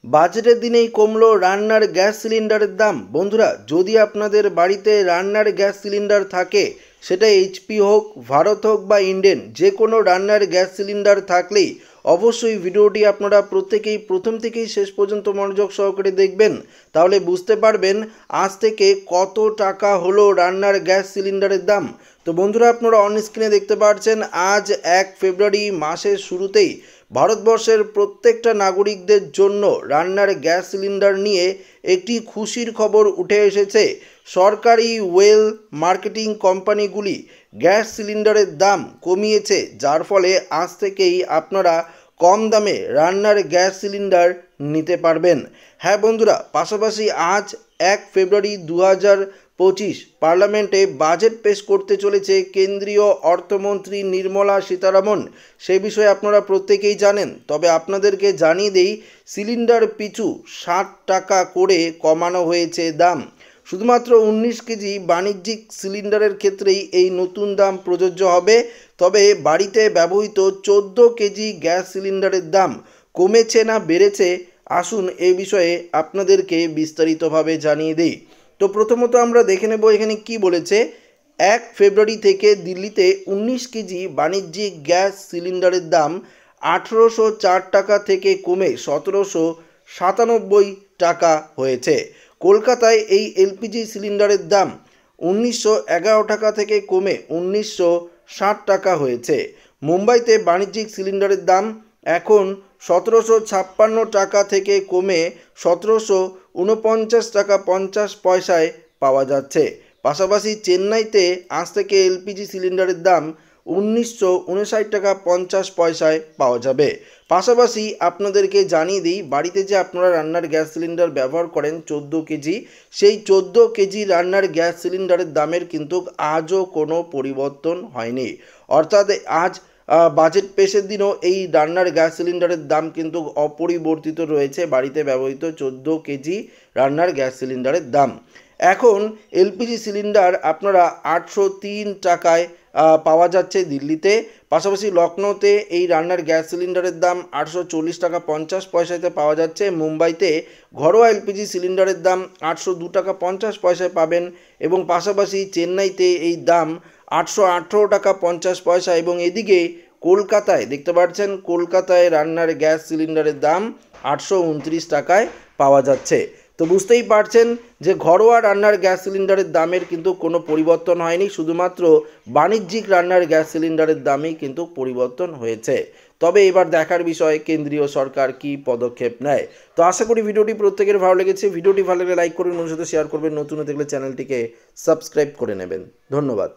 বাজেটের দিনেই কমলো রান্নার গ্যাস সিলিন্ডারের দাম। বন্ধুরা, যদি আপনাদের বাড়িতে রান্নার গ্যাস সিলিন্ডার থাকে, সেটা এইচপি হোক, ভারত হোক বা ইন্ডেন, যে কোনো রান্নার গ্যাস সিলিন্ডার থাকলেই অবশ্যই ভিডিওটি আপনারা প্রত্যেকেই প্রথম থেকেই শেষ পর্যন্ত মনোযোগ সহকারে দেখবেন। তাহলে বুঝতে পারবেন আজ থেকে কত টাকা হলো রান্নার গ্যাস সিলিন্ডারের দাম। তো বন্ধুরা, আপনারা অন স্ক্রিনে দেখতে পাচ্ছেন আজ 1 ফেব্রুয়ারি মাসের শুরুতেই ভারতবর্ষের প্রত্যেকটা নাগরিকদের জন্য রান্নার গ্যাস সিলিন্ডার নিয়ে একটি খুশির খবর উঠে এসেছে। সরকারি ওয়েল মার্কেটিং কোম্পানিগুলি গ্যাস সিলিন্ডারের দাম কমিয়েছে, যার ফলে আজ থেকেই আপনারা কম দামে রান্নার গ্যাস সিলিন্ডার নিতে পারবেন। হ্যাঁ বন্ধুরা, পাশাপাশি আজ 1 ফেব্রুয়ারি 2025 পার্লামেন্টে বাজেট পেশ করতে চলেছে কেন্দ্রীয় অর্থমন্ত্রী নির্মলা সীতারামন। সেই বিষয়ে আপনারা প্রত্যেকেই জানেন, তবে আপনাদেরকে জানিয়ে দেই, সিলিন্ডার পিছু 60 টাকা করে কমানো হয়েছে দাম। শুধুমাত্র 19 কেজি বাণিজ্যিক সিলিন্ডারের ক্ষেত্রেই এই নতুন দাম প্রযোজ্য হবে। তবে বাড়িতে ব্যবহৃত 14 কেজি গ্যাস সিলিন্ডারের দাম কমেছে না বেড়েছে, আসুন এই বিষয়ে আপনাদেরকে বিস্তারিতভাবে জানিয়ে দিই। তো প্রথমত আমরা দেখে নেব এখানে কি বলেছে। 1 ফেব্রুয়ারি থেকে দিল্লিতে 19 কেজি বাণিজ্যিক গ্যাস সিলিন্ডারের দাম 1804 টাকা থেকে কমে 1797 টাকা হয়েছে। কলকাতায় এই এলপিজি সিলিন্ডারের দাম 1911 টাকা থেকে কমে 1960 টাকা হয়েছে। মুম্বাইতে বাণিজ্যিক সিলিন্ডারের দাম এখন 1756 টাকা থেকে কমে 1749 টাকা 50 পয়সায় পাওয়া যাচ্ছে। পাশাপাশি চেন্নাইতে আজ থেকে এলপিজি সিলিন্ডারের দাম 1959 টাকা 50 পয়সায় পাওয়া যাবে। পাশাপাশি আপনাদেরকে জানিয়ে দিই, বাড়িতে যে আপনারা রান্নার গ্যাস সিলিন্ডার ব্যবহার করেন 14 কেজি, সেই 14 কেজি রান্নার গ্যাস সিলিন্ডারের দামের কিন্তু আজও কোনো পরিবর্তন হয়নি। অর্থাৎ আজ বাজেট পেশের দিনও এই রান্নার গ্যাস সিলিন্ডারের দাম কিন্তু অপরিবর্তিত রয়েছে। বাড়িতে ব্যবহৃত 14 কেজি রান্নার গ্যাস সিলিন্ডারের দাম এখন এলপিজি সিলিন্ডার আপনারা 803 টাকায় পাওয়া যাচ্ছে দিল্লিতে। পাশাপাশি লখনৌতে এই রান্নার গ্যাস সিলিন্ডারের দাম 840 টাকা 50 পয়সাতে পাওয়া যাচ্ছে। মুম্বাইতে ঘরোয়া এলপিজি সিলিন্ডারের দাম 802 টাকা 50 পয়সায় পাবেন এবং পাশাপাশি চেন্নাইতে এই দাম 818 টাকা 50 পয়সা। এবং এদিকে কলকাতায় দেখতে পাচ্ছেন, কলকাতায় রান্নার গ্যাস সিলিন্ডারের দাম 829 টাকায় পাওয়া যাচ্ছে। তো বুঝতেই পারছেন যে ঘরোয়া রান্নার গ্যাস সিলিন্ডারের দামের কিন্তু কোনো পরিবর্তন হয়নি, শুধুমাত্র বাণিজ্যিক রান্নার গ্যাস সিলিন্ডারের দামই কিন্তু পরিবর্তন হয়েছে। তবে এবার দেখার বিষয় কেন্দ্রীয় সরকার কি পদক্ষেপ নেয়। তো আশা করি ভিডিওটি প্রত্যেকের ভালো লেগেছে। ভিডিওটি ভালো লাগলে লাইক করবেন, অন্যের সাথে শেয়ার করবেন, নতুন দেখলে চ্যানেলটিকে সাবস্ক্রাইব করে নেবেন। ধন্যবাদ।